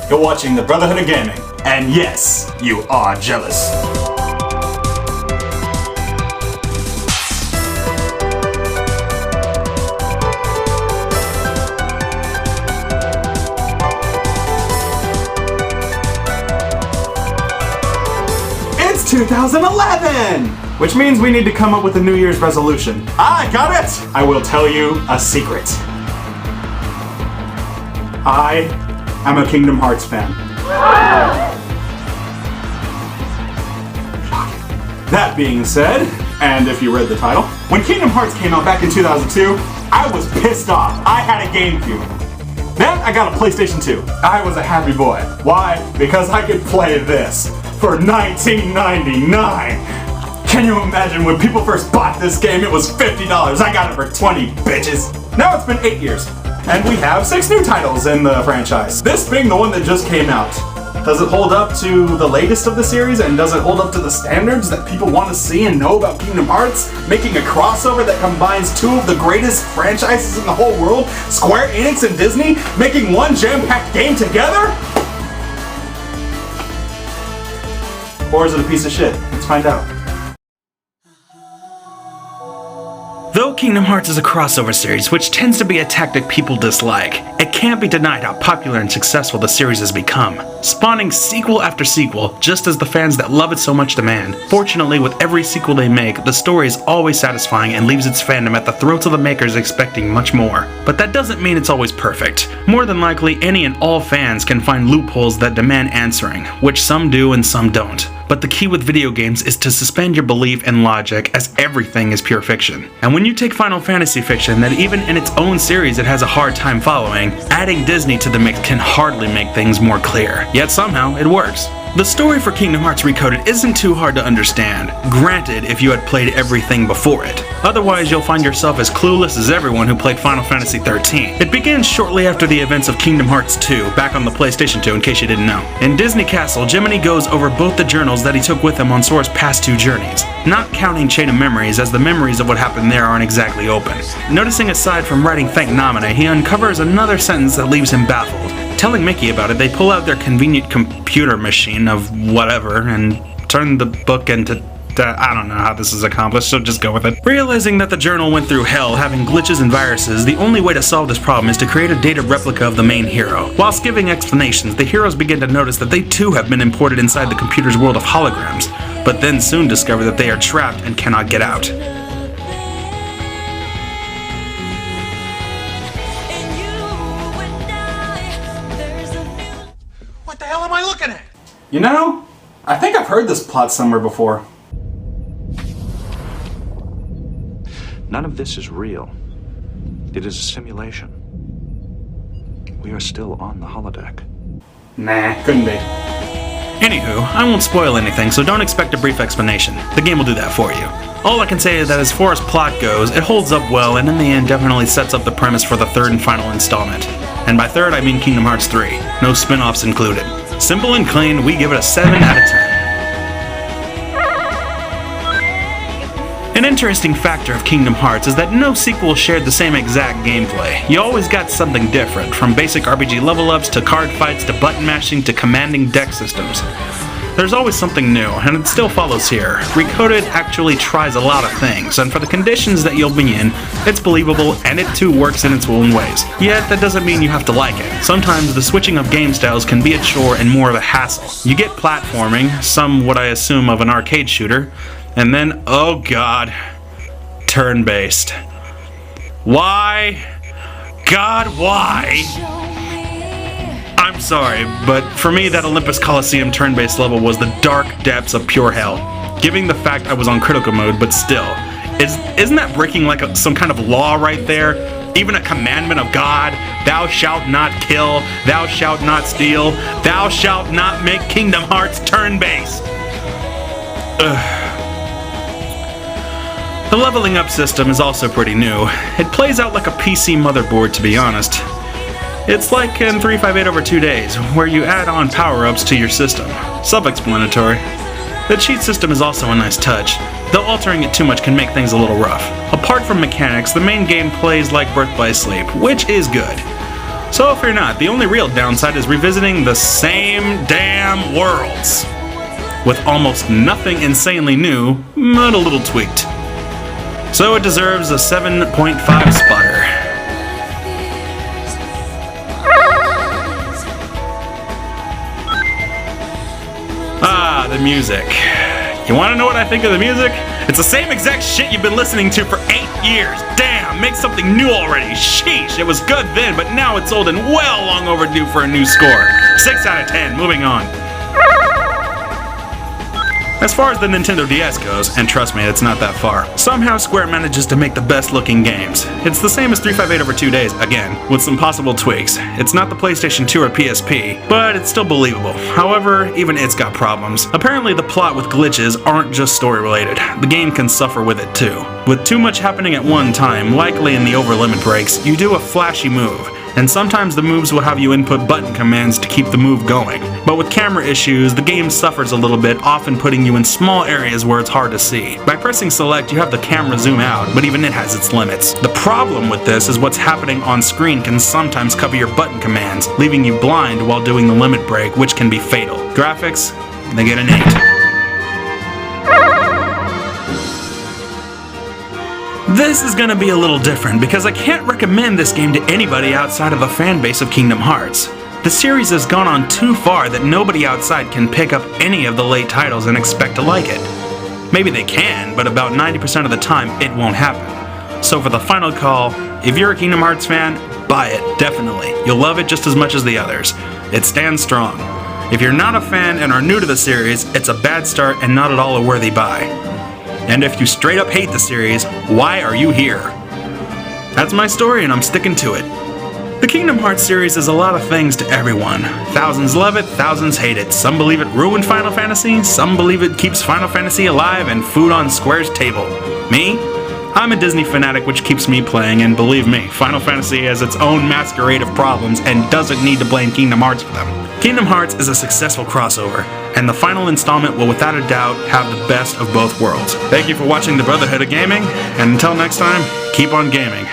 You're watching the Brotherhood of Gaming. And yes, you are jealous. It's 2011! Which means we need to come up with a New Year's resolution. I got it! I will tell you a secret. I am a Kingdom Hearts fan. That being said, and if you read the title, when Kingdom Hearts came out back in 2002, I was pissed off. I had a GameCube. Then I got a PlayStation 2. I was a happy boy. Why? Because I could play this for $19.99. Can you imagine when people first bought this game, it was $50. I got it for 20, bitches. Now it's been 8 years, and we have 6 new titles in the franchise. This being the one that just came out. Does it hold up to the latest of the series, and does it hold up to the standards that people want to see and know about Kingdom Hearts? Making a crossover that combines 2 of the greatest franchises in the whole world, Square Enix and Disney, making one jam-packed game together? Or is it a piece of shit? Let's find out. Though Kingdom Hearts is a crossover series, which tends to be a tactic people dislike, it can't be denied how popular and successful the series has become, spawning sequel after sequel, just as the fans that love it so much demand. Fortunately, with every sequel they make, the story is always satisfying and leaves its fandom at the throats of the makers expecting much more. But that doesn't mean it's always perfect. More than likely, any and all fans can find loopholes that demand answering, which some do and some don't. But the key with video games is to suspend your belief in logic, as everything is pure fiction. And when you take Final Fantasy fiction that even in its own series it has a hard time following, adding Disney to the mix can hardly make things more clear. Yet somehow, it works. The story for Kingdom Hearts Recoded isn't too hard to understand, granted if you had played everything before it. Otherwise, you'll find yourself as clueless as everyone who played Final Fantasy XIII. It begins shortly after the events of Kingdom Hearts 2, back on the PlayStation 2 in case you didn't know. In Disney Castle, Jiminy goes over both the journals that he took with him on Sora's past 2 journeys, not counting Chain of Memories, as the memories of what happened there aren't exactly open. Noticing aside from writing Thank Namine, he uncovers another sentence that leaves him baffled. Telling Mickey about it, they pull out their convenient computer machine of whatever and turn the book into... I don't know how this is accomplished, so just go with it. Realizing that the journal went through hell, having glitches and viruses, the only way to solve this problem is to create a dated replica of the main hero. Whilst giving explanations, the heroes begin to notice that they too have been imported inside the computer's world of holograms, but then soon discover that they are trapped and cannot get out. What the hell am I looking at? You know, I think I've heard this plot somewhere before. None of this is real. It is a simulation. We are still on the holodeck. Nah, couldn't be. Anywho, I won't spoil anything, so don't expect a brief explanation. The game will do that for you. All I can say is that as far as plot goes, it holds up well and in the end definitely sets up the premise for the 3rd and final installment. And by 3rd I mean Kingdom Hearts 3, no spin-offs included. Simple and clean, we give it a 7 out of 10. An interesting factor of Kingdom Hearts is that no sequel shared the same exact gameplay. You always got something different, from basic RPG level-ups to card fights to button mashing to commanding deck systems. There's always something new, and it still follows here. Recoded actually tries a lot of things, and for the conditions that you'll be in, it's believable and it too works in its own ways. Yet, that doesn't mean you have to like it. Sometimes the switching of game styles can be a chore and more of a hassle. You get platforming, some what I assume of an arcade shooter, and then, oh god, turn-based. Why? God, why? I'm sorry, but for me that Olympus Coliseum turn-based level was the dark depths of pure hell. Given the fact I was on critical mode, but still. Isn't that breaking like some kind of law right there? Even a commandment of God? Thou shalt not kill, thou shalt not steal, thou shalt not make Kingdom Hearts turn-based. The leveling up system is also pretty new. It plays out like a PC motherboard, to be honest. It's like in 358 over 2 days, where you add on power-ups to your system. Self-explanatory. The cheat system is also a nice touch, though altering it too much can make things a little rough. Apart from mechanics, the main game plays like Birth by Sleep, which is good. So fear not, the only real downside is revisiting the same damn worlds, with almost nothing insanely new, but a little tweaked. So it deserves a 7.5 spotter. Ah, the music. You wanna know what I think of the music? It's the same exact shit you've been listening to for 8 years. Damn, make something new already. Sheesh, it was good then, but now it's old and well long overdue for a new score. 6 out of 10, moving on. As far as the Nintendo DS goes, and trust me, it's not that far, somehow Square manages to make the best looking games. It's the same as 358 over 2 days, again, with some possible tweaks. It's not the PlayStation 2 or PSP, but it's still believable. However, even it's got problems. Apparently the plot with glitches aren't just story related. The game can suffer with it too. With too much happening at one time, likely in the over limit breaks, you do a flashy move. And sometimes the moves will have you input button commands to keep the move going. But with camera issues, the game suffers a little bit, often putting you in small areas where it's hard to see. By pressing select, you have the camera zoom out, but even it has its limits. The problem with this is what's happening on screen can sometimes cover your button commands, leaving you blind while doing the limit break, which can be fatal. Graphics, they get an 8. This is gonna be a little different because I can't recommend this game to anybody outside of the fan base of Kingdom Hearts. The series has gone on too far that nobody outside can pick up any of the late titles and expect to like it. Maybe they can, but about 90% of the time it won't happen. So for the final call, if you're a Kingdom Hearts fan, buy it, definitely. You'll love it just as much as the others. It stands strong. If you're not a fan and are new to the series, it's a bad start and not at all a worthy buy. And if you straight up hate the series, why are you here? That's my story and I'm sticking to it. The Kingdom Hearts series is a lot of things to everyone. Thousands love it, thousands hate it. Some believe it ruined Final Fantasy, some believe it keeps Final Fantasy alive and food on Square's table. Me? I'm a Disney fanatic, which keeps me playing, and believe me, Final Fantasy has its own masquerade of problems and doesn't need to blame Kingdom Hearts for them. Kingdom Hearts is a successful crossover, and the final installment will without a doubt have the best of both worlds. Thank you for watching the Brotherhood of Gaming, and until next time, keep on gaming.